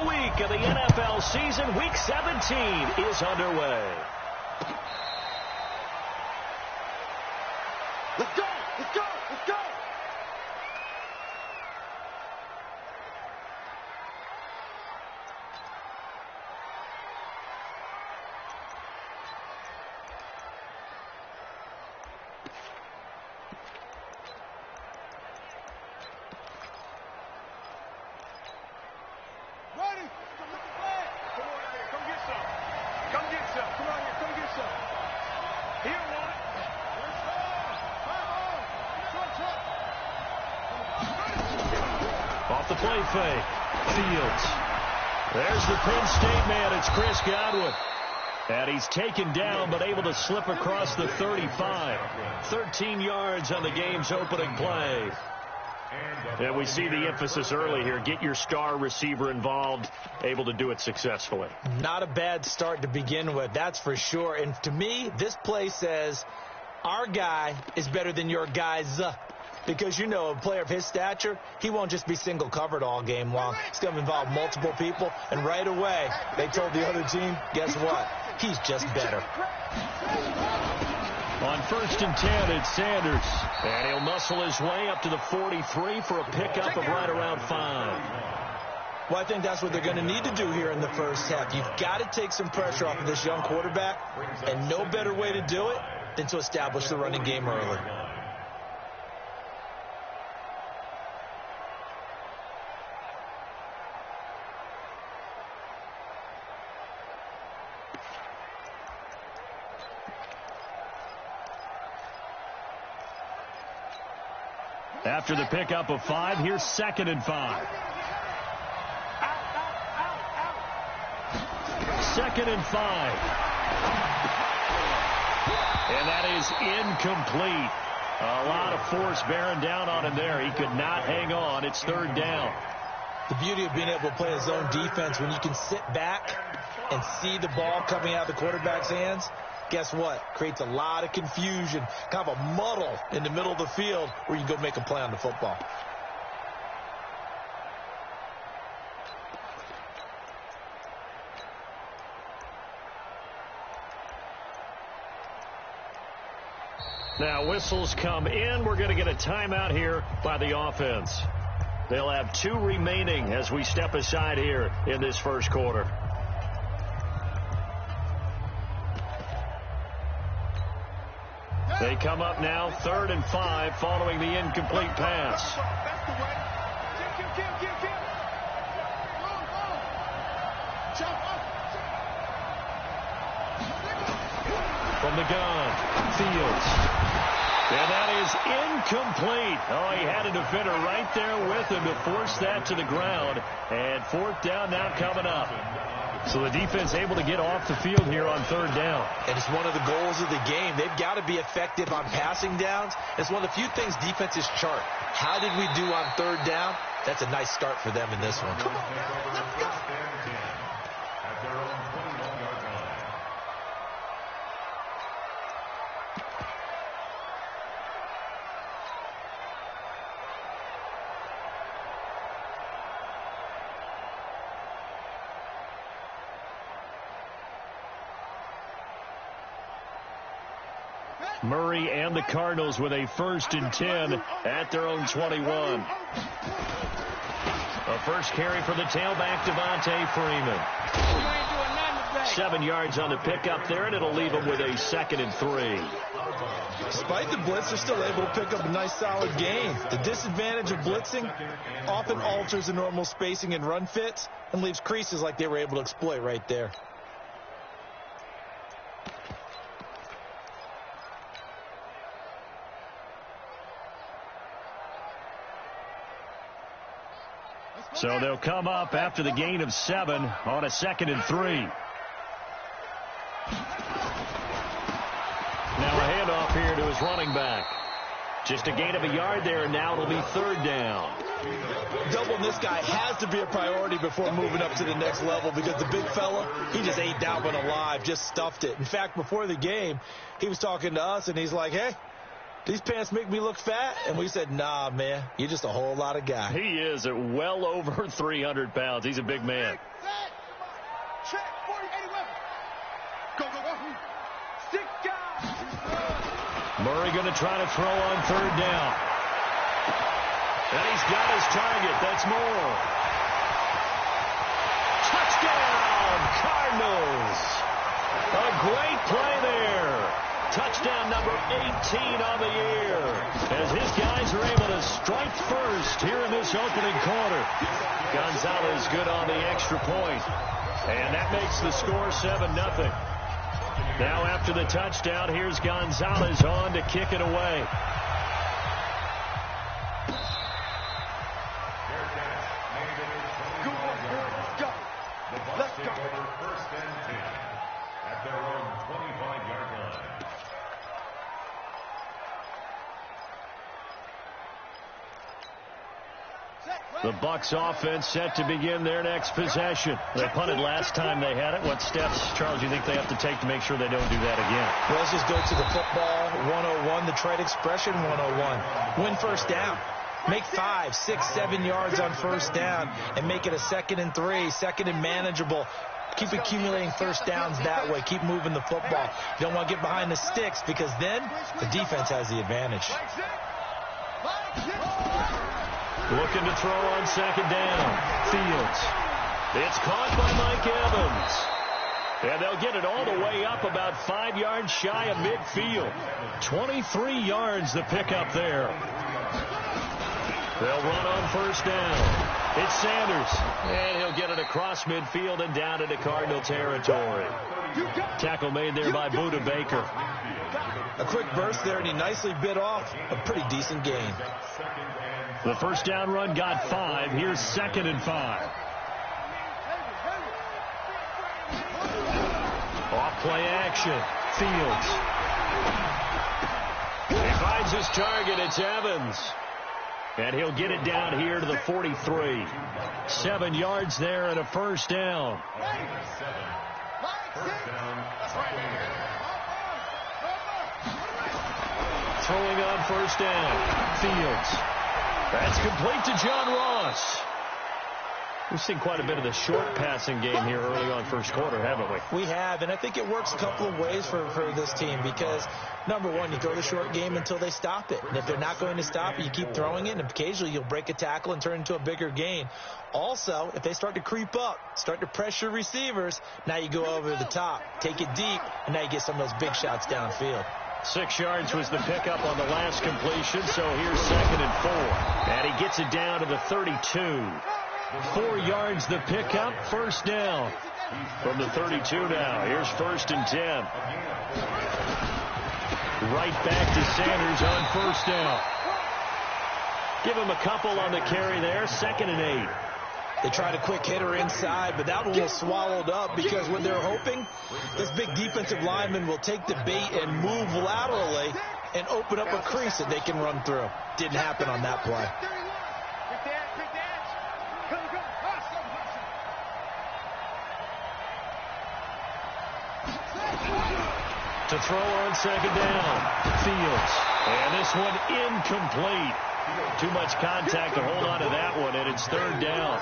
final week of the NFL season. Week 17 is underway. Let's go! Let's go! Let's go! Ready? Come on here. Come get some. Come get some. Come on here. Come get some. Here, one. Off the play fake. Fields. There's the Penn State man. It's Chris Godwin. And he's taken down but able to slip across the 35. 13 yards on the game's opening play. And we see the emphasis early here. Get your star receiver involved, able to do it successfully. Not a bad start to begin with, that's for sure. And to me, this play says our guy is better than your guys. Because, you know, a player of his stature, he won't just be single covered all game long. It's going to involve multiple people. And right away, they told the other team, guess what? He's just better. On 1st and 10, it's Sanders. And he'll muscle his way up to the 43 for a pickup of right around 5. Well, I think that's what they're going to need to do here in the first half. You've got to take some pressure off of this young quarterback. And no better way to do it than to establish the running game early. After the pickup of 5, here's 2nd and 5. 2nd and 5. And that is incomplete. A lot of force bearing down on him there. He could not hang on. It's 3rd down. The beauty of being able to play a zone defense when you can sit back and see the ball coming out of the quarterback's hands. Guess what? Creates a lot of confusion, kind of a muddle in the middle of the field where you can go make a play on the football. Now whistles come in. We're going to get a timeout here by the offense. They'll have 2 remaining as we step aside here in this first quarter. They come up now 3rd and 5 following the incomplete pass. From the gun, Fields. And that is incomplete. Oh, he had a defender right there with him to force that to the ground. And 4th down now coming up. So the defense able to get off the field here on 3rd down. And it's one of the goals of the game. They've got to be effective on passing downs. It's one of the few things defenses chart. How did we do on 3rd down? That's a nice start for them in this one. Come on, let's go. Murray and the Cardinals with a 1st and 10 at their own 21. A first carry for the tailback, Devontae Freeman. 7 yards on the pickup there, and it'll leave him with a 2nd and 3. Despite the blitz, they're still able to pick up a nice, solid gain. The disadvantage of blitzing often alters the normal spacing and run fits and leaves creases like they were able to exploit right there. So they'll come up after the gain of 7 on a 2nd and 3. Now a handoff here to his running back. Just a gain of a yard there, and now it'll be 3rd down. Doubling this guy has to be a priority before moving up to the next level because the big fella, he just ate that one alive, just stuffed it. In fact, before the game, he was talking to us, and he's like, hey, these pants make me look fat. And we said, nah, man, you're just a whole lot of guy. He is at well over 300 pounds. He's a big man. Check, 40, 81. Go, go, go. 6 guys. Murray going to try to throw on third down. And he's got his target. That's Moore. Touchdown, Cardinals. A great play there. Touchdown number 18 on the year. As his guys are able to strike first here in this opening quarter. Gonzalez good on the extra point. And that makes the score 7-0. Now after the touchdown, here's Gonzalez on to kick it away. Let's go. First and 10 at their own 25-yard line. The Bucs offense set to begin their next possession. They punted last time they had it. What steps, Charles, do you think they have to take to make sure they don't do that again? Well, let's just go to the football 101, the trade expression 101. Win first down. Make 5, 6, 7 yards on first down and make it a 2nd and 3, 2nd and manageable. Keep accumulating first downs that way. Keep moving the football. You don't want to get behind the sticks because then the defense has the advantage. Looking to throw on second down. Fields. It's caught by Mike Evans. And they'll get it all the way up about 5 yards shy of midfield. 23 yards the pickup there. They'll run on first down. It's Sanders. And he'll get it across midfield and down into Cardinal territory. Tackle made there by Buda Baker. A quick burst there, and he nicely bit off a pretty decent gain. The first down run got 5. Here's 2nd and 5. Off play action. Fields. He finds his target. It's Evans. And he'll get it down here to the 43. 7 yards there and a first down. Throwing on first down. Fields. That's complete to John Ross. We've seen quite a bit of the short passing game here early on first quarter, haven't we? We have, and I think it works a couple of ways for this team because, number one, you throw the short game until they stop it. And if they're not going to stop it, you keep throwing it, and occasionally you'll break a tackle and turn it into a bigger gain. Also, if they start to creep up, start to pressure receivers, now you go over the top, take it deep, and now you get some of those big shots downfield. 6 yards was the pickup on the last completion, so here's 2nd and 4. And he gets it down to the 32. 4 yards the pickup, first down. From the 32 now, here's 1st and 10. Right back to Sanders on first down. Give him a couple on the carry there, 2nd and 8. They tried a quick hitter inside, but that one was swallowed up because what they're hoping, this big defensive lineman will take the bait and move laterally and open up a crease that they can run through. Didn't happen on that play. To throw on second down, Fields. And this one incomplete. Too much contact to hold on to that one, and it's 3rd down.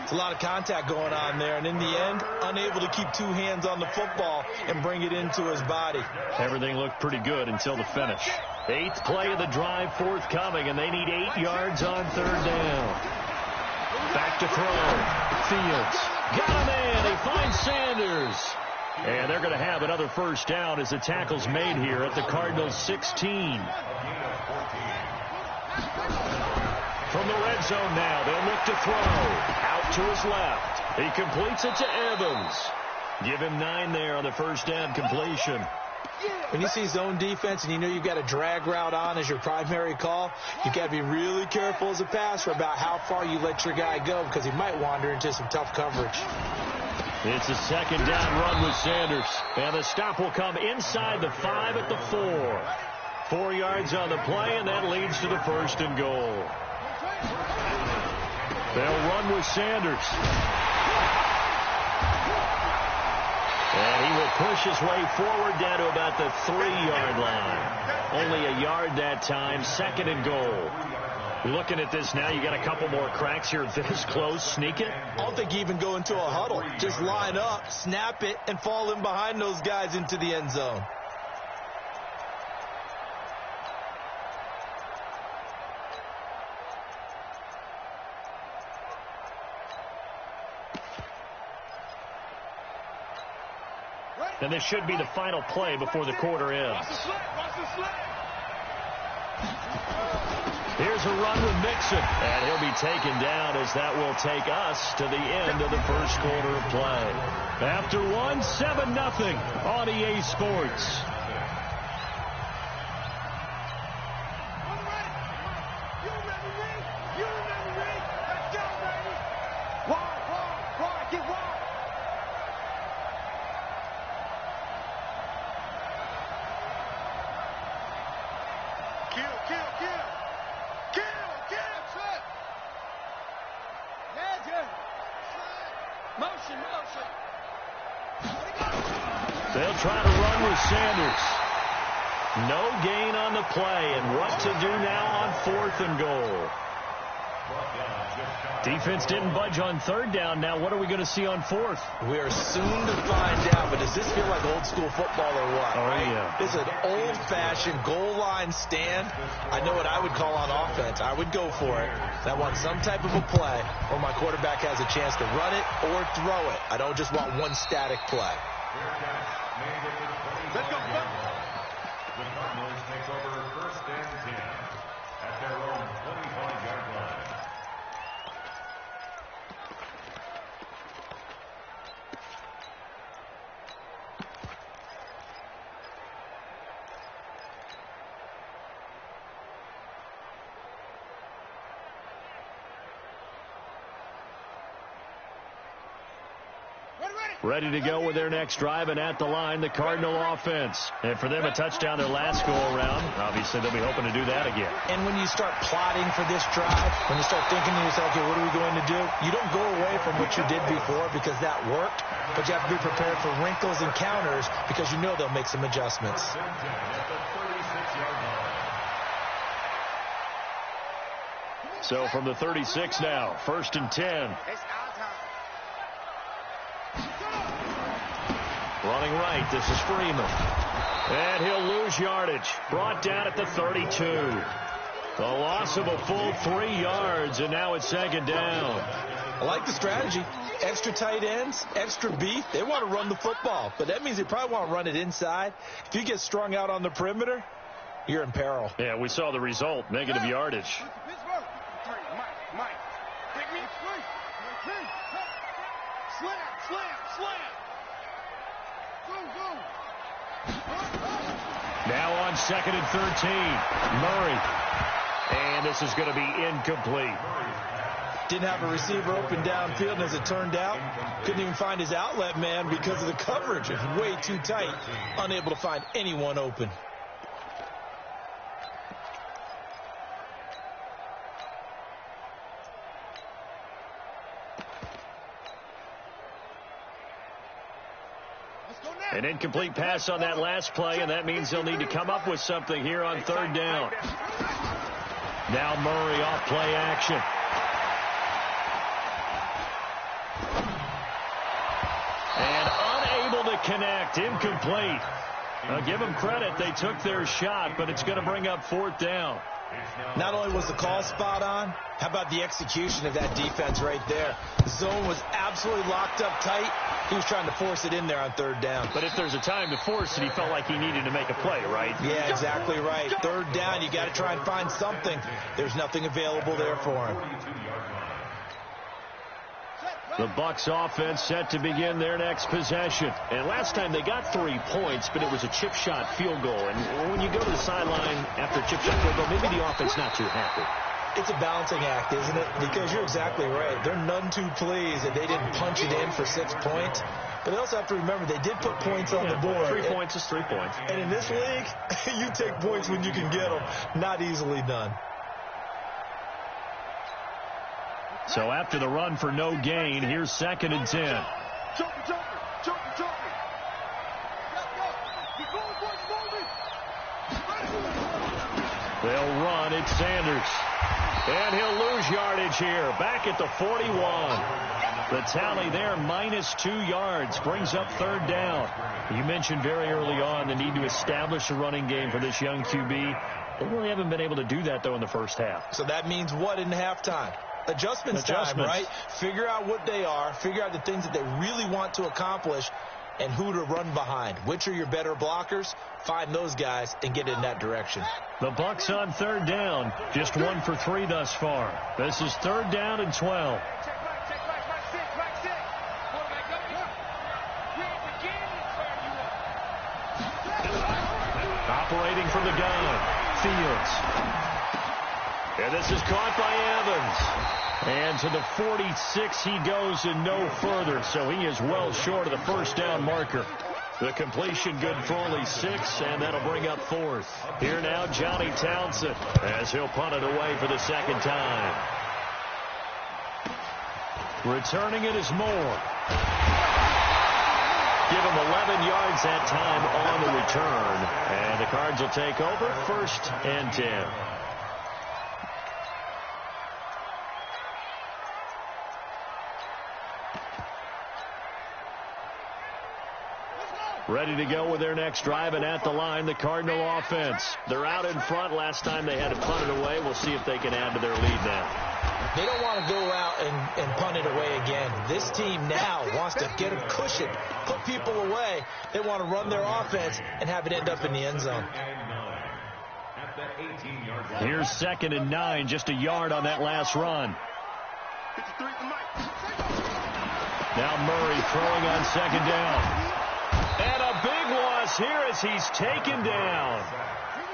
It's a lot of contact going on there, and in the end, unable to keep 2 hands on the football and bring it into his body. Everything looked pretty good until the finish. 8th play of the drive forthcoming, and they need 8 yards on 3rd down. Back to throw. Fields. Got a man. He finds Sanders. And they're going to have another first down as the tackle's made here at the Cardinals' 16. From the red zone now, they'll look to throw. Out to his left. He completes it to Evans. Give him 9 there on the first down completion. When you see zone defense and you know you've got a drag route on as your primary call, you've got to be really careful as a passer about how far you let your guy go because he might wander into some tough coverage. It's a 2nd down run with Sanders. And the stop will come inside the 5 at the 4. 4 yards on the play, and that leads to the 1st and goal. They'll run with Sanders. And he will push his way forward down to about the 3-yard line. Only a yard that time, 2nd and goal. Looking at this now, you got a couple more cracks here this close. Sneak it? I don't think you even go into a huddle. Just line up, snap it, and fall in behind those guys into the end zone. And this should be the final play before the quarter ends. Here's a run with Mixon. And he'll be taken down as that will take us to the end of the first quarter of play. After one, 7-0 on EA Sports. They'll try to run with Sanders. No gain on the play, and what to do now on 4th and goal. Defense didn't budge on 3rd down. Now what are we going to see on 4th? We are soon to find out, but does this feel like old school football or what? Oh, right? Yeah. This is an old-fashioned goal line stand. I know what I would call on offense. I would go for it. I want some type of a play where my quarterback has a chance to run it or throw it. I don't just want one static play. Let's go. The Cardinals take over 1st and 10 at their own 25-yard line. Ready to go with their next drive, and at the line, the Cardinal offense. And for them, a touchdown their last go-around. Obviously, they'll be hoping to do that again. And when you start plotting for this drive, when you start thinking to yourself, okay, what are we going to do? You don't go away from what you did before because that worked, but you have to be prepared for wrinkles and counters because you know they'll make some adjustments. So from the 36 now, 1st and 10. Running right, this is Freeman. And he'll lose yardage. Brought down at the 32. The loss of a full 3 yards, and now it's 2nd down. I like the strategy. Extra tight ends, extra beef. They want to run the football, but that means they probably want to run it inside. If you get strung out on the perimeter, you're in peril. Yeah, we saw the result, negative yardage. Mike. Take me. Slam. Go. Now on 2nd and 13. Murray. And this is going to be incomplete. Didn't have a receiver open downfield, and as it turned out, couldn't even find his outlet man because of the coverage. It was way too tight, unable to find anyone open. An incomplete pass on that last play, and that means they'll need to come up with something here on 3rd down. Now Murray off play action. And unable to connect, incomplete. Now give them credit, they took their shot, but it's going to bring up 4th down. Not only was the call spot on, how about the execution of that defense right there? The zone was absolutely locked up tight. He was trying to force it in there on 3rd down. But if there's a time to force it, he felt like he needed to make a play, right? Yeah, exactly right. 3rd down, you got to try and find something. There's nothing available there for him. The Bucs offense set to begin their next possession. And last time they got 3 points, but it was a chip shot field goal. And when you go to the sideline after a chip shot field goal, maybe the offense not too happy. It's a balancing act, isn't it? Because you're exactly right. They're none too pleased that they didn't punch it in for 6 points. But they also have to remember they did put points on the board. 3 points is 3 points. And in this league, you take points when you can get them. Not easily done. So after the run for no gain, here's 2nd and 10. Jumper. They'll run. It's Sanders. And he'll lose yardage here. Back at the 41. The tally there, -2 yards. Brings up third down. You mentioned very early on the need to establish a running game for this young QB. They really haven't been able to do that, though, in the first half. So that means what in halftime? Adjustments time, right? Figure out what they are. Figure out the things that they really want to accomplish and who to run behind. Which are your better blockers? Find those guys and get in that direction. The Bucs on third down. Just 1 for 3 thus far. This is third down and 12. Operating from the gun, Fields. And this is caught by Evans. And to the 46 he goes and no further, so he is well short of the first down marker. The completion good for only 6, and that'll bring up fourth. Here now, Johnny Townsend, as he'll punt it away for the second time. Returning it is Moore. Give him 11 yards that time on the return. And the Cards will take over, 1st and 10. Ready to go with their next drive, and at the line, the Cardinal offense. They're out in front. Last time they had to punt it away. We'll see if they can add to their lead now. They don't want to go out and punt it away again. This team now wants to get a cushion, put people away. They want to run their offense and have it end up in the end zone. Here's 2nd and 9, just a yard on that last run. Now Murray throwing on 2nd down. And a big loss here as he's taken down.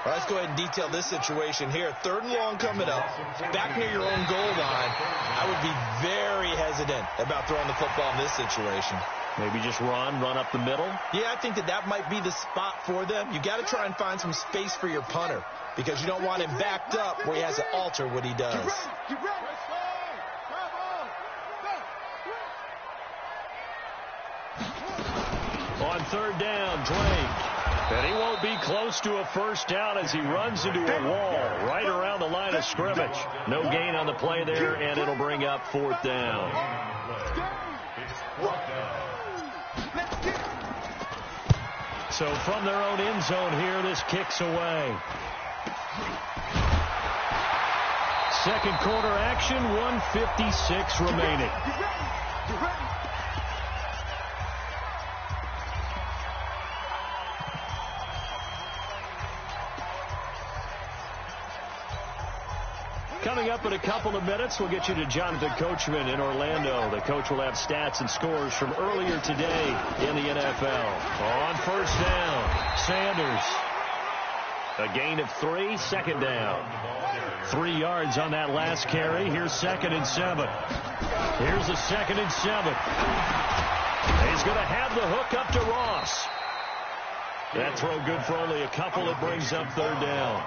Well, let's go ahead and detail this situation here. 3rd and long coming up, back near your own goal line. I would be very hesitant about throwing the football in this situation. Maybe just run up the middle? Yeah, I think that might be the spot for them. You got to try and find some space for your punter because you don't want him backed up where he has to alter what he does. On 3rd down, Drake. And he won't be close to a first down as he runs into a wall right around the line of scrimmage. No gain on the play there, and it'll bring up 4th down. So from their own end zone here, this kicks away. Second quarter action, 1:56 remaining. Coming up in a couple of minutes, we'll get you to Jonathan Coachman in Orlando. The coach will have stats and scores from earlier today in the NFL. On 1st down, Sanders. A gain of 3, 2nd down. 3 yards on that last carry. Here's 2nd and 7. Here's the 2nd and 7. He's going to have the hook up to Ross. That throw good for only a couple. It brings up 3rd down.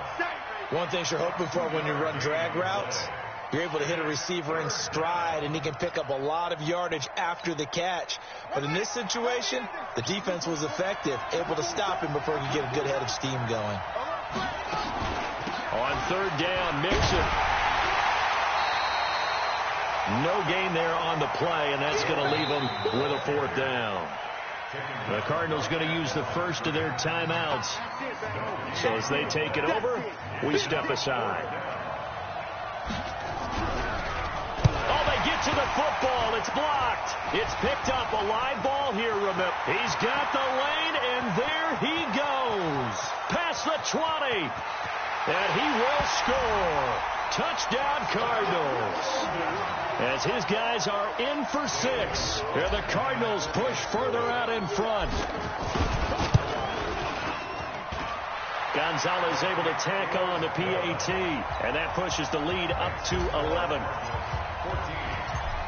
One thing you're hoping for when you run drag routes, you're able to hit a receiver in stride, and he can pick up a lot of yardage after the catch. But in this situation, the defense was effective, able to stop him before he could get a good head of steam going. On 3rd down, Mixon. No gain there on the play, and that's going to leave them with a 4th down. The Cardinals going to use the first of their timeouts. So as they take it over, we step aside. Oh, they get to the football. It's blocked. It's picked up. A live ball here, remember. He's got the lane, and there he goes. Past the 20. And he will score. Touchdown, Cardinals. As his guys are in for 6. And the Cardinals push further out in front. Gonzalez able to tack on the PAT. And that pushes the lead up to 11.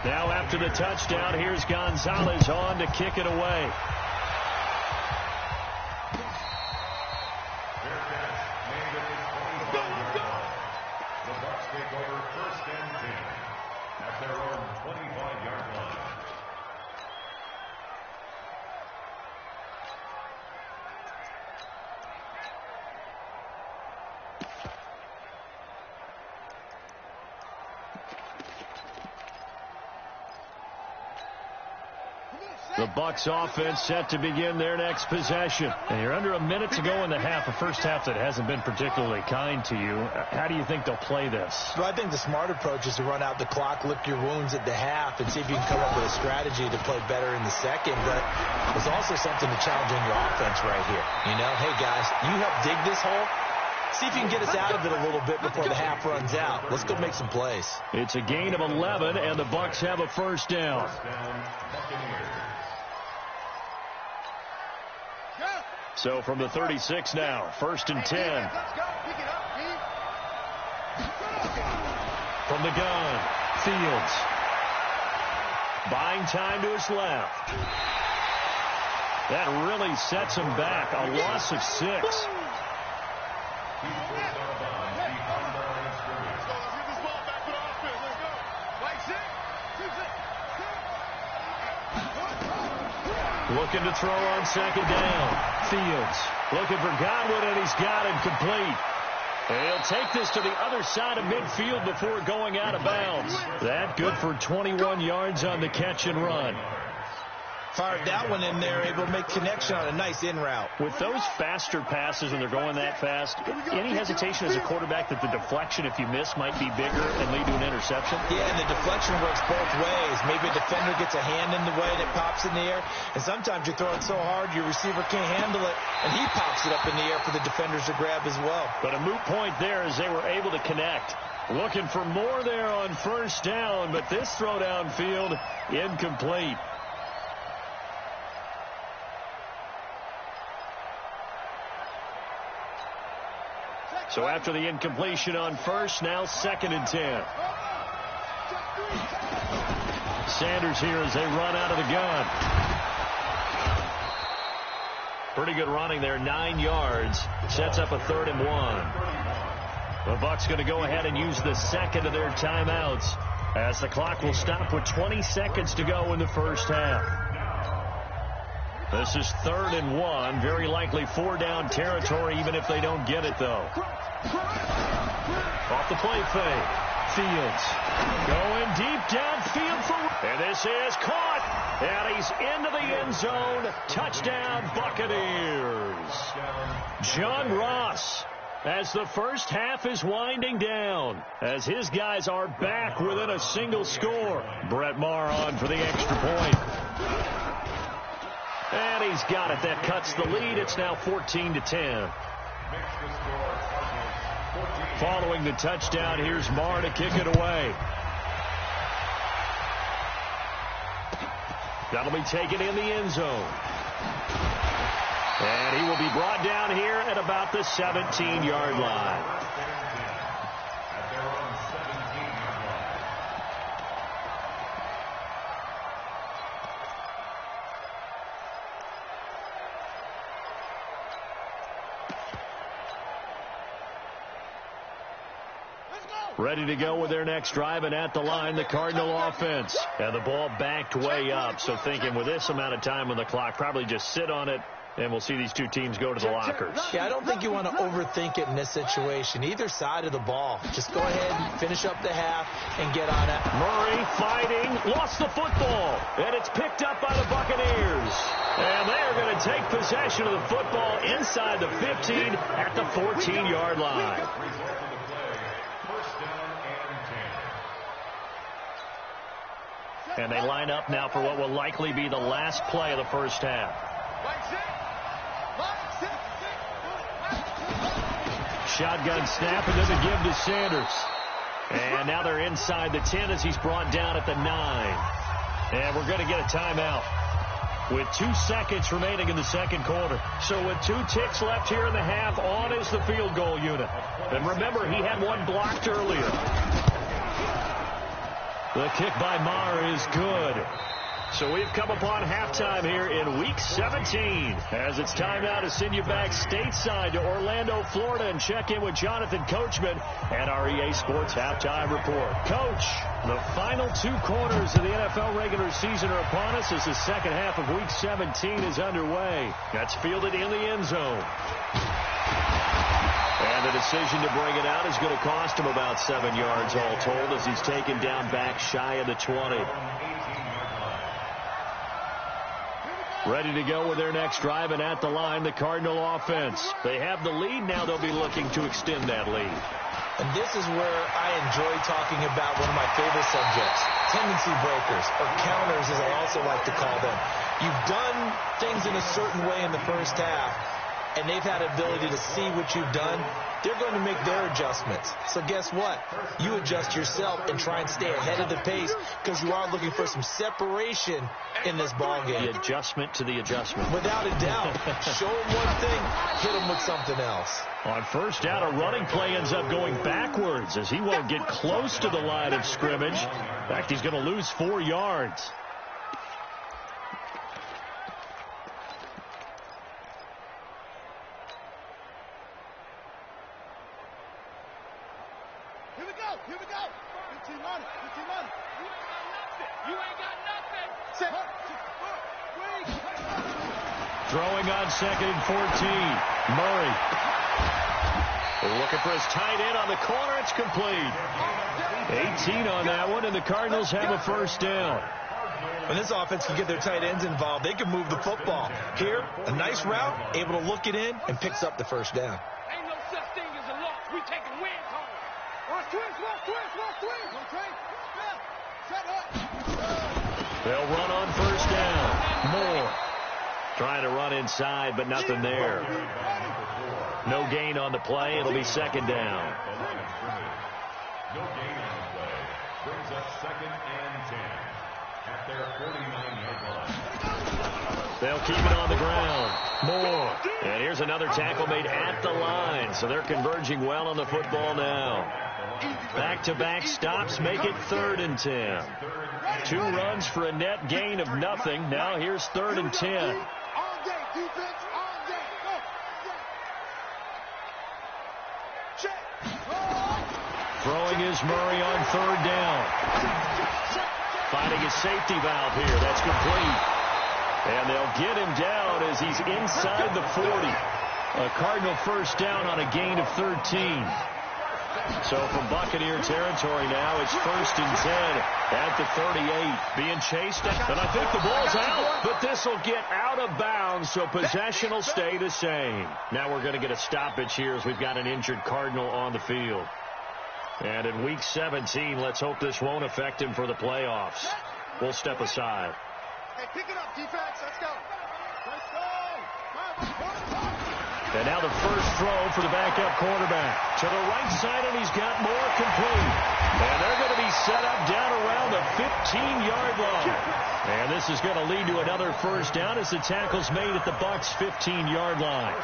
Now after the touchdown, here's Gonzalez on to kick it away. The Bucs offense set to begin their next possession. And you're under a minute to go in the half, a first half that hasn't been particularly kind to you. How do you think they'll play this? Well, I think the smart approach is to run out the clock, lick your wounds at the half, and see if you can come up with a strategy to play better in the second. But there's also something to challenge in your offense right here. You know, hey, guys, you help dig this hole. See if you can get us out of it a little bit before the half runs out. Let's go make some plays. It's a gain of 11, and the Bucs have a first down. So from the 36 now, 1st and 10. From the gun, Fields. Buying time to his left. That really sets him back. A loss of 6. Looking to throw on 2nd down. Fields looking for Godwin, and he's got it complete. And he'll take this to the other side of midfield before going out of bounds. That good for 21 yards on the catch and run. Fired that one in there, able to make connection on a nice in route. With those faster passes when they're going that fast, any hesitation as a quarterback that the deflection, if you miss, might be bigger and lead to an interception? Yeah, and the deflection works both ways. Maybe a defender gets a hand in the way and it pops in the air, and sometimes you throw it so hard your receiver can't handle it, and he pops it up in the air for the defenders to grab as well. But a moot point there as they were able to connect. Looking for more there on 1st down, but this throw downfield incomplete. So after the incompletion on 1st, now 2nd and 10. Sanders here as they run out of the gun. Pretty good running there, 9 yards. Sets up a 3rd and 1. The Bucs going to go ahead and use the second of their timeouts as the clock will stop with 20 seconds to go in the first half. This is 3rd and 1. Very likely 4-down territory, even if they don't get it, though. Off the play fake. Fields going deep downfield for... And this is caught. And he's into the end zone. Touchdown, Buccaneers. John Ross, as the first half is winding down, as his guys are back within a single score. Brett Maher on for the extra point. And he's got it. That cuts the lead. It's now 14-10. Following the touchdown, here's Maher to kick it away. That'll be taken in the end zone. And he will be brought down here at about the 17-yard line. Ready to go with their next drive, and at the line, the Cardinal offense. And the ball backed way up, so thinking with this amount of time on the clock, probably just sit on it, and we'll see these two teams go to the lockers. Yeah, I don't think you want to overthink it in this situation. Either side of the ball. Just go ahead, finish up the half, and get on it. Murray fighting, lost the football, and it's picked up by the Buccaneers. And they're going to take possession of the football inside the 15 at the 14-yard line. And they line up now for what will likely be the last play of the first half. Shotgun snap, and then the give to Sanders. And now they're inside the 10 as he's brought down at the 9. And we're going to get a timeout with 2 seconds remaining in the second quarter. So with 2 ticks left here in the half, on is the field goal unit. And remember, he had one blocked earlier. The kick by Maher is good. So we've come upon halftime here in Week 17. As it's time now to send you back stateside to Orlando, Florida, and check in with Jonathan Coachman and our EA Sports Halftime Report. Coach, the final 2 quarters of the NFL regular season are upon us as the second half of Week 17 is underway. That's fielded in the end zone. And the decision to bring it out is going to cost him about 7 yards all told as he's taken down back shy of the 20. Ready to go with their next drive, and at the line, the Cardinal offense. They have the lead. Now they'll be looking to extend that lead. And this is where I enjoy talking about one of my favorite subjects, tendency breakers, or counters as I also like to call them. You've done things in a certain way in the first half, and they've had ability to see what you've done. They're going to make their adjustments. So guess what? You adjust yourself and try and stay ahead of the pace because you are looking for some separation in this ball game. The adjustment to the adjustment. Without a doubt. Show them one thing, hit them with something else. On first down, a running play ends up going backwards as he won't get close to the line of scrimmage. In fact, he's going to lose 4 yards. Here we go. 15 money. You ain't got nothing. Set. Throwing on 2nd and 14. Murray. Looking for his tight end on the corner. It's complete. 18 on that one, and the Cardinals have a first down. When this offense can get their tight ends involved, they can move the football. Here, a nice route, able to look it in, and picks up the first down. Ain't no such thing as a loss. We taking wins home. Watch twins. Okay. Set up. They'll run on first down. Moore trying to run inside, but nothing there. No gain on the play. It'll be second down. No gain on the play. Brings up 2nd and 10 at their 49-yard line. They'll keep it on the ground. Moore. And here's another tackle made at the line. So they're converging well on the football now. Back-to-back stops make it 3rd and 10. 2 runs for a net gain of nothing. Now here's 3rd and 10. All day, defense. All day. Go. Check. Throwing is Murray on 3rd down. Finding his safety valve here. That's complete. And they'll get him down as he's inside the 40. A Cardinal first down on a gain of 13. So from Buccaneer territory now, it's 1st and 10 at the 38. Being chased, and I think the ball's out, but this will get out of bounds, so possession will stay the same. Now we're going to get a stoppage here as we've got an injured Cardinal on the field. And in Week 17, let's hope this won't affect him for the playoffs. We'll step aside. Hey, pick it up, defense. Let's go. And now the first throw for the backup quarterback. To the right side, and he's got more complete. And they're going to be set up down around the 15-yard line. And this is going to lead to another first down as the tackle's made at the Bucs' 15-yard line.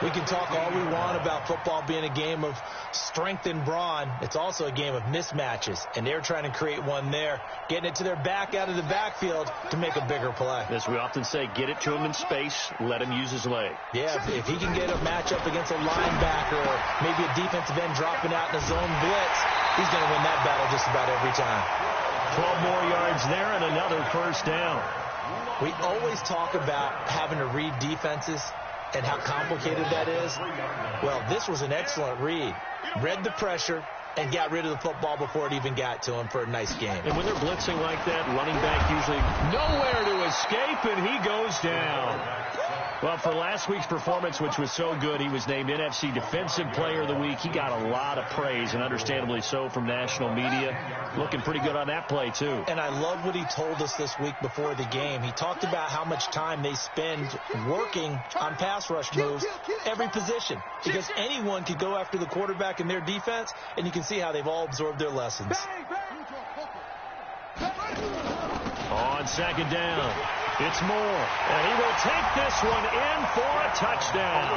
We can talk all we want about football being a game of strength and brawn. It's also a game of mismatches, and they're trying to create one there, getting it to their back out of the backfield to make a bigger play. As we often say, get it to him in space, let him use his leg. Yeah, if he can get a matchup against a linebacker or maybe a defensive end dropping out in a zone blitz, he's going to win that battle just about every time. 12 more yards there and another first down. We always talk about having to read defenses and how complicated that is. Well, this was an excellent read. Read the pressure and got rid of the football before it even got to him for a nice game. And when they're blitzing like that, running back usually nowhere to escape, and he goes down. Well, for last week's performance, which was so good, he was named NFC Defensive Player of the Week. He got a lot of praise, and understandably so, from national media. Looking pretty good on that play, too. And I love what he told us this week before the game. He talked about how much time they spend working on pass rush moves, every position, because anyone could go after the quarterback in their defense, and you can see how they've all absorbed their lessons. On second down, it's Moore, and he will take this one in for a touchdown.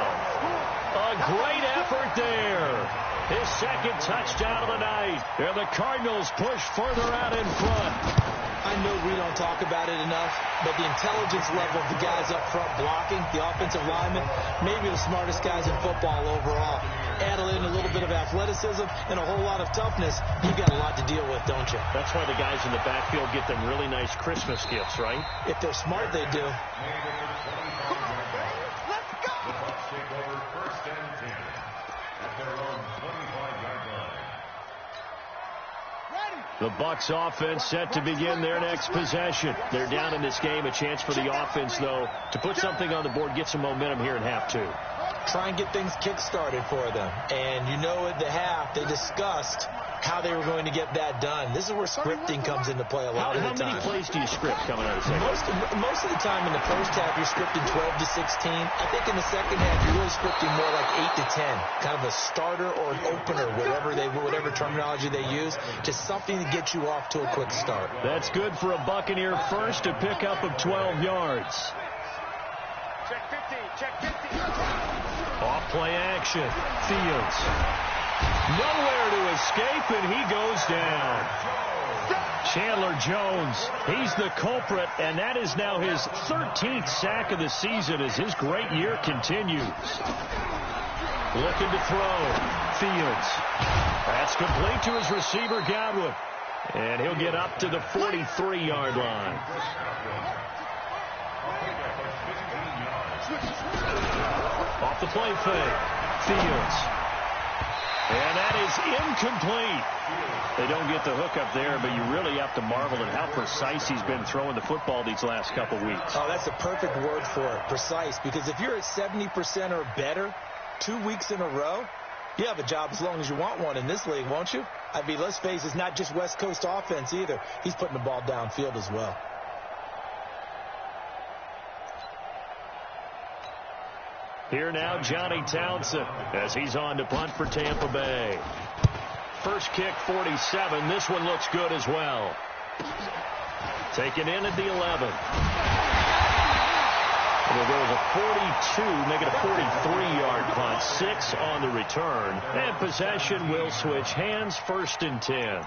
A great effort there. His second touchdown of the night, and the Cardinals push further out in front. I know we don't talk about it enough, but the intelligence level of the guys up front blocking, the offensive linemen, maybe the smartest guys in football overall. Add in a little bit of athleticism and a whole lot of toughness, you've got a lot to deal with, don't you? That's why the guys in the backfield get them really nice Christmas gifts, right? If they're smart, they do. Let's go! The Bucs take over 1st and 10 at their own 25-yard line. Ready! The Bucs offense set to begin their next possession. They're down in this game. A chance for the offense, though, to put something on the board, get some momentum here in half two. Try and get things kick-started for them. And you know at the half, they discussed how they were going to get that done. This is where scripting comes into play a lot of the time. How many plays do you script coming out of the second? Most of the time in the first half, you're scripting 12 to 16. I think in the second half, you're really scripting more like 8 to 10. Kind of a starter or an opener, whatever terminology they use, just something to get you off to a quick start. That's good for a Buccaneer first, a pickup of 12 yards. Check 50, check 50. Off play action. Fields. Nowhere to escape, and he goes down. Chandler Jones, he's the culprit, and that is now his 13th sack of the season as his great year continues. Looking to throw. Fields. That's complete to his receiver, Godwin. And he'll get up to the 43-yard line. Off the play fake. Fields. And that is incomplete. They don't get the hook up there, but you really have to marvel at how precise he's been throwing the football these last couple weeks. Oh, that's a perfect word for it, precise, because if you're at 70% or better 2 weeks in a row, you have a job as long as you want one in this league, won't you? I mean, let's face it, it's not just West Coast offense either. He's putting the ball downfield as well. Here now, Johnny Townsend, as he's on to punt for Tampa Bay. First kick, 47. This one looks good as well. Taken in at the 11. It'll go as a 42, make it a 43-yard punt. 6 on the return. And possession will switch hands, 1st and 10.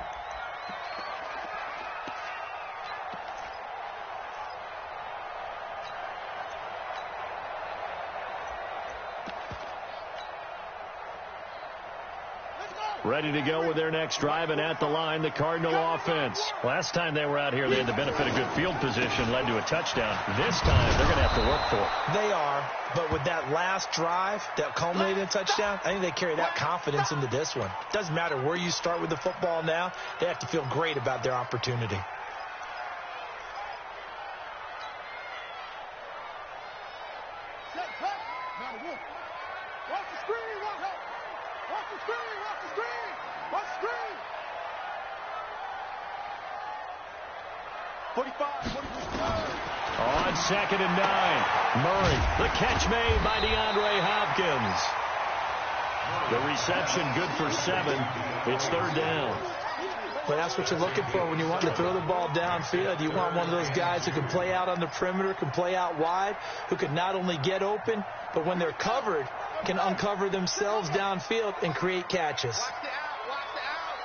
Ready to go with their next drive, and at the line, the Cardinal offense. Last time they were out here, they had the benefit of good field position, led to a touchdown. This time, they're going to have to work for it. They are, but with that last drive that culminated in a touchdown, I think they carry that confidence into this one. Doesn't matter where you start with the football now, they have to feel great about their opportunity. Watch the screen, watch the screen, watch the screen, watch the screen. 45. On 2nd and 9, Murray, the catch made by DeAndre Hopkins. The reception good for 7. It's 3rd down. But that's what you're looking for when you want to throw the ball downfield. You want one of those guys who can play out on the perimeter, can play out wide, who can not only get open, but when they're covered, can uncover themselves downfield and create catches. Watch the out.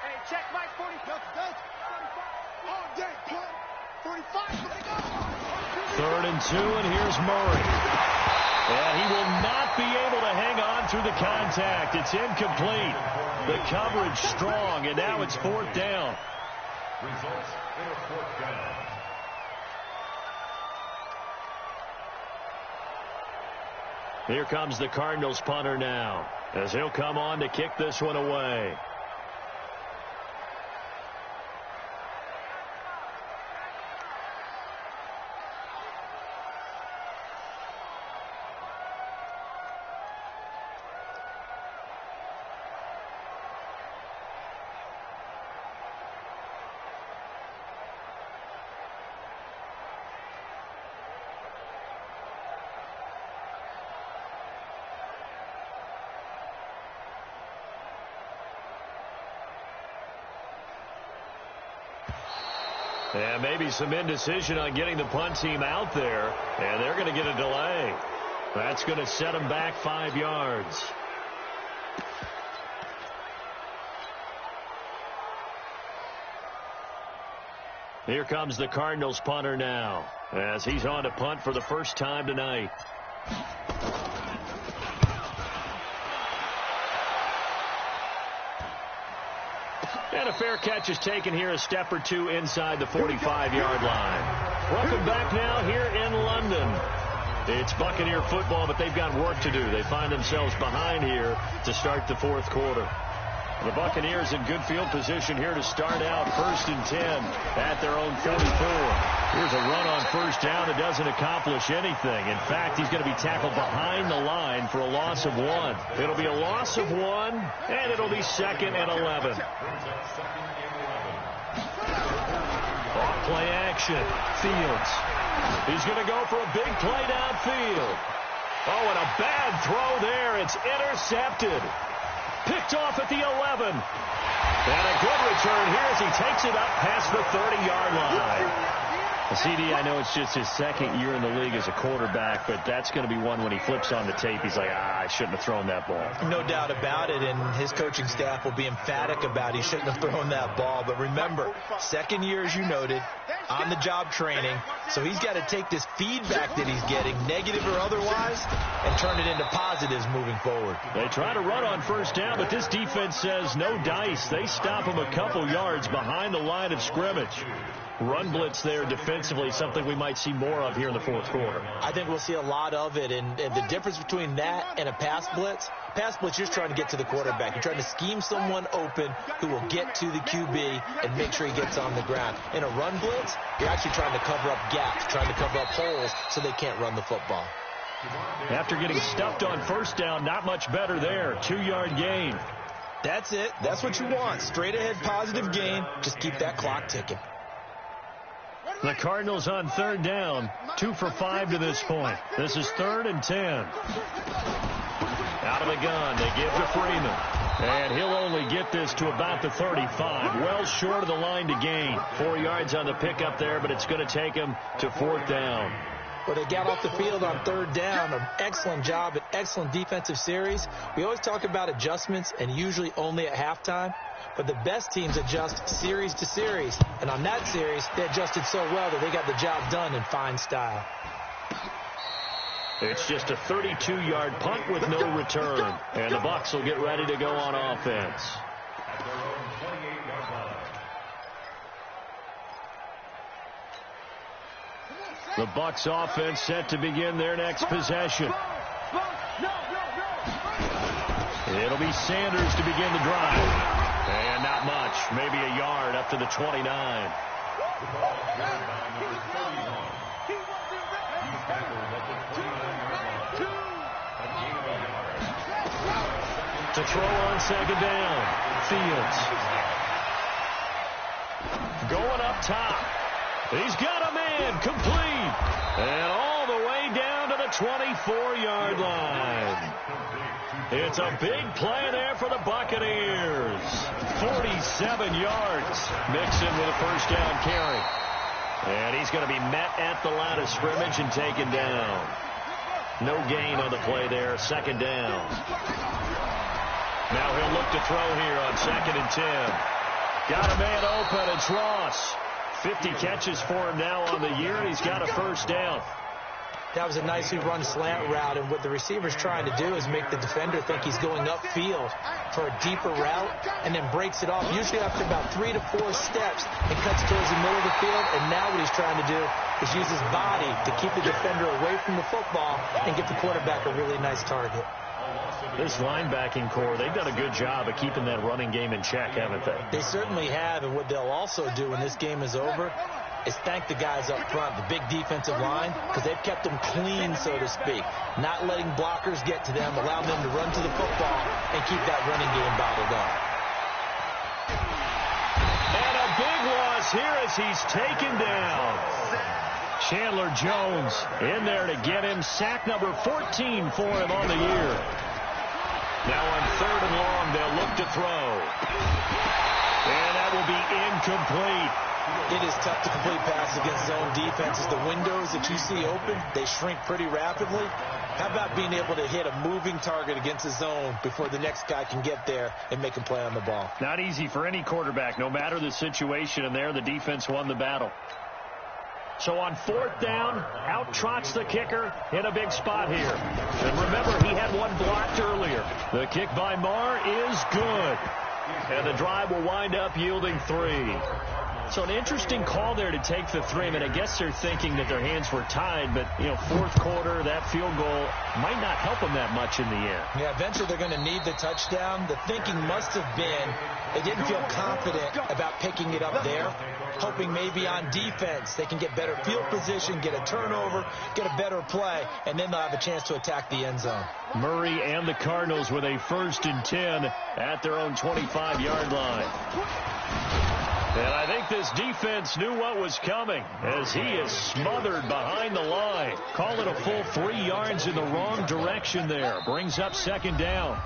Hey, check Mike 45. All day, 45. 3rd and 2, and here's Murray. And he will not be able to hang on through the contact. It's incomplete. The coverage strong, and now it's 4th down. Results in a 4th down. Here comes the Cardinals punter now, as he'll come on to kick this one away. And maybe some indecision on getting the punt team out there. And they're going to get a delay. That's going to set them back 5 yards. Here comes the Cardinals punter now, as he's on to punt for the first time tonight. And a fair catch is taken here, a step or two inside the 45-yard line. Welcome back now here in London. It's Buccaneer football, but they've got work to do. They find themselves behind here to start the 4th quarter. The Buccaneers in good field position here to start out 1st and 10 at their own 44. Here's a run on first down that doesn't accomplish anything. In fact, he's going to be tackled behind the line for a loss of 1. It'll be a loss of 1, and it'll be 2nd and 11. Off play action. Fields. He's going to go for a big play downfield. Oh, and a bad throw there. It's intercepted. Picked off at the 11. And a good return here as he takes it up past the 30-yard line. CD, I know it's just his second year in the league as a quarterback, but that's going to be one when he flips on the tape. He's like, I shouldn't have thrown that ball. No doubt about it, and his coaching staff will be emphatic about he shouldn't have thrown that ball. But remember, second year, as you noted, on-the-job training, so he's got to take this feedback that he's getting, negative or otherwise, and turn it into positives moving forward. They try to run on first down, but this defense says no dice. They stop him a couple yards behind the line of scrimmage. Run blitz there defensively, something we might see more of here in the fourth quarter. I think we'll see a lot of it, and the difference between that and a pass blitz, you're just trying to get to the quarterback. You're trying to scheme someone open who will get to the QB and make sure he gets on the ground. In a run blitz, you're actually trying to cover up gaps, trying to cover up holes so they can't run the football. After getting stuffed on first down, not much better there. 2-yard gain. That's it. That's what you want. Straight ahead positive gain. Just keep that clock ticking. The Cardinals on third down, 2 for 5 to this point. This is 3rd and 10. Out of the gun, they give to Freeman. And he'll only get this to about the 35. Well short of the line to gain. 4 yards on the pickup there, but it's going to take him to 4th down. Well, they got off the field on third down. An excellent job, an excellent defensive series. We always talk about adjustments, and usually only at halftime. But the best teams adjust series to series. And on that series, they adjusted so well that they got the job done in fine style. It's just a 32-yard punt with no return. And the Bucs will get ready to go on offense. At their own 28-yard line. The Bucs offense set to begin their next possession. It'll be Sanders to begin the drive. And not much, maybe a yard up to the 29. The ball carried by number 31. He's tackled at the 29-yard line. A gain of a yard. To throw on second down. Fields. Going up top. He's got a man complete. And all the way down to the 24-yard line. It's a big play there for the Buccaneers. 47 yards. Mixon with a first down carry. And he's going to be met at the line of scrimmage and taken down. No gain on the play there. Second down. Now he'll look to throw here on 2nd and 10. Got a man open. It's Ross. 50 catches for him now on the year, and he's got a first down. That was a nicely run slant route, and what the receiver's trying to do is make the defender think he's going upfield for a deeper route and then breaks it off, usually after about 3 to 4 steps, and cuts towards the middle of the field. And now what he's trying to do is use his body to keep the defender away from the football and get the quarterback a really nice target. This linebacking core, they've done a good job of keeping that running game in check, haven't they? They certainly have, and what they'll also do when this game is over is thank the guys up front, the big defensive line, because they've kept them clean, so to speak, not letting blockers get to them, allowing them to run to the football and keep that running game bottled up. And a big loss here as he's taken down. Chandler Jones in there to get him. Sack number 14 for him on the year. Now on 3rd and long, they'll look to throw. And that will be incomplete. It is tough to complete passes against zone defenses. The windows that you see open, they shrink pretty rapidly. How about being able to hit a moving target against a zone before the next guy can get there and make him play on the ball? Not easy for any quarterback, no matter the situation, and there the defense won the battle. So on 4th down, out trots the kicker in a big spot here. And remember, he had one blocked earlier. The kick by Marr is good. And the drive will wind up yielding 3. So an interesting call there to take the 3. I mean, I guess they're thinking that their hands were tied, but, you know, fourth quarter, that field goal might not help them that much in the end. Yeah, eventually they're going to need the touchdown. The thinking must have been they didn't feel confident about picking it up there, hoping maybe on defense they can get better field position, get a turnover, get a better play, and then they'll have a chance to attack the end zone. Murray and the Cardinals with a 1st and 10 at their own 25-yard line. And I think this defense knew what was coming as he is smothered behind the line. Call it a full 3 yards in the wrong direction there. Brings up 2nd down.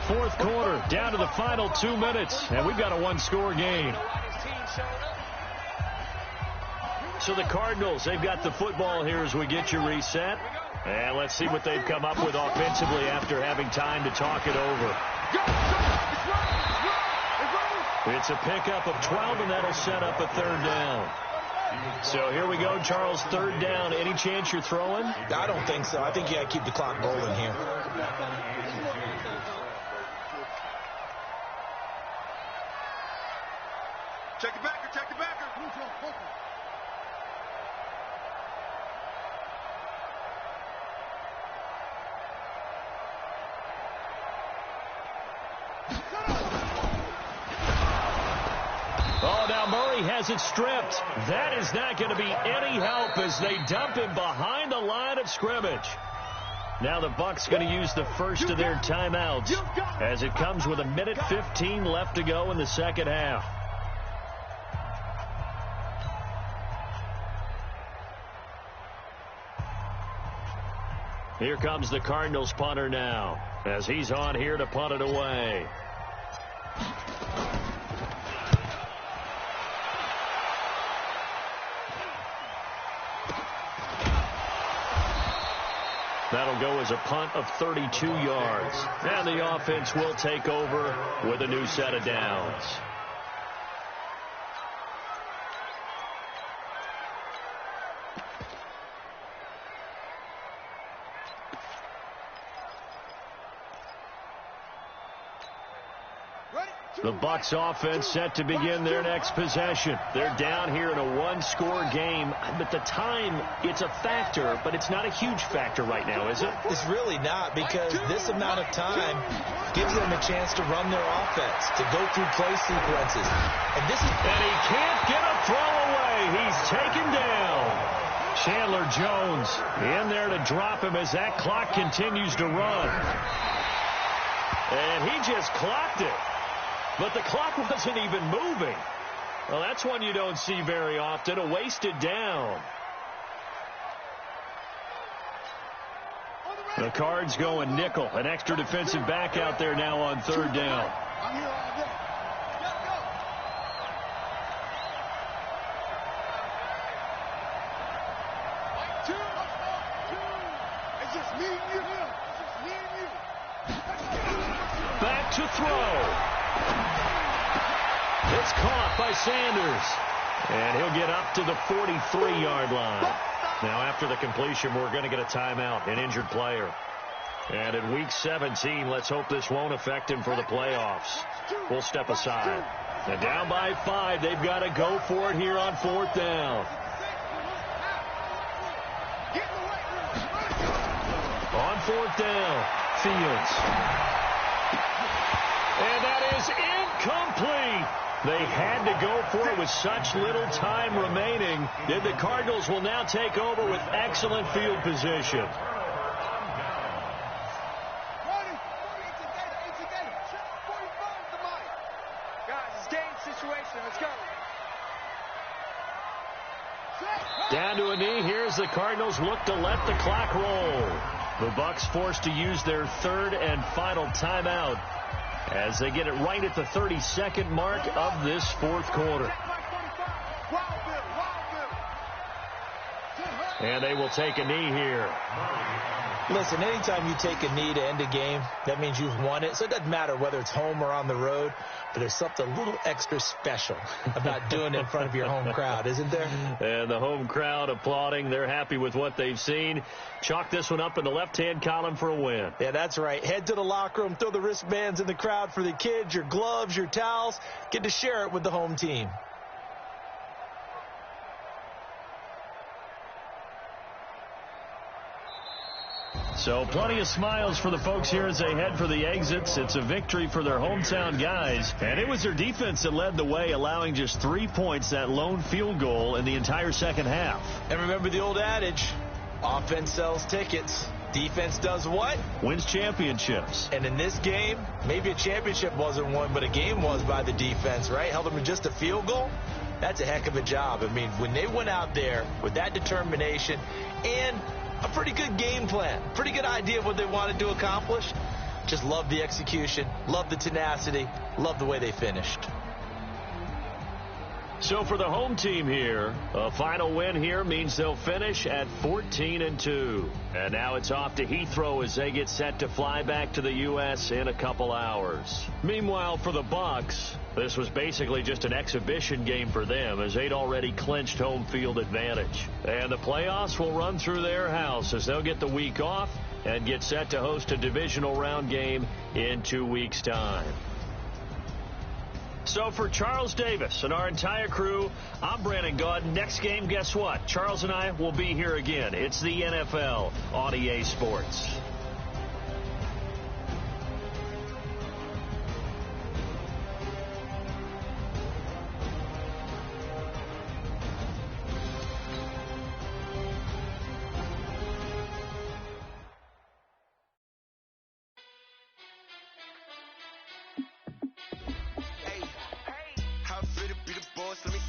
Fourth quarter, down to the final 2 minutes, and we've got a 1-score game. So the Cardinals, they've got the football here as we get you reset. And let's see what they've come up with offensively after having time to talk it over. It's a pickup of 12, and that'll set up a 3rd down. So here we go, Charles, 3rd down. Any chance you're throwing? I don't think so. I think you got to keep the clock rolling here. Check it back, check it back. Oh, now Murray has it stripped. That is not going to be any help as they dump him behind the line of scrimmage. Now the Bucs going to use the first of their timeouts as it comes with 1:15 left to go in the second half. Here comes the Cardinals punter now as he's on here to punt it away. That'll go as a punt of 32 yards. And the offense will take over with a new set of downs. The Bucs offense set to begin their next possession. They're down here in a 1-score game. But the time, it's a factor, but it's not a huge factor right now, is it? It's really not, because this amount of time gives them a chance to run their offense, to go through play sequences. And he can't get a throw away. He's taken down. Chandler Jones in there to drop him as that clock continues to run. And he just clocked it. But the clock wasn't even moving. Well, that's one you don't see very often, a wasted down. The Cards going nickel, an extra defensive back out there now on 3rd down. I'm here all day. Let's go. It's just me and you. It's just me and you. Back to throw. It's caught by Sanders. And he'll get up to the 43-yard line. Now, after the completion, we're going to get a timeout, an injured player. And in Week 17, let's hope this won't affect him for the playoffs. We'll step aside. And down by 5, they've got to go for it here on 4th down. On 4th down, Fields. And that is incomplete. They had to go for it with such little time remaining. Then the Cardinals will now take over with excellent field position. Guys, it's game situation. Let's go. Down to a knee. Here's the Cardinals look to let the clock roll. The Bucs forced to use their 3rd and final timeout as they get it right at the 32nd mark of this 4th quarter. And they will take a knee here. Listen, anytime you take a knee to end a game, that means you've won it. So it doesn't matter whether it's home or on the road, but there's something a little extra special about doing it in front of your home crowd, isn't there? And the home crowd applauding. They're happy with what they've seen. Chalk this one up in the left-hand column for a win. Yeah, that's right. Head to the locker room, throw the wristbands in the crowd for the kids, your gloves, your towels. Get to share it with the home team. So plenty of smiles for the folks here as they head for the exits. It's a victory for their hometown guys. And it was their defense that led the way, allowing just 3 points, that lone field goal in the entire second half. And remember the old adage, offense sells tickets. Defense does what? Wins championships. And in this game, maybe a championship wasn't won, but a game was by the defense, right? Held them to just a field goal. That's a heck of a job. I mean, when they went out there with that determination and a pretty good game plan, pretty good idea of what they wanted to accomplish, just love the execution, love the tenacity, love the way they finished. So for the home team here, a final win here means they'll finish at 14-2. And now it's off to Heathrow as they get set to fly back to the U.S. in a couple hours. Meanwhile, for the Bucs, this was basically just an exhibition game for them as they'd already clinched home field advantage. And the playoffs will run through their house as they'll get the week off and get set to host a divisional round game in 2 weeks' time. So for Charles Davis and our entire crew, I'm Brandon Gaudin. Next game, guess what? Charles and I will be here again. It's the NFL on EA Sports. How fit to be the boss? Let me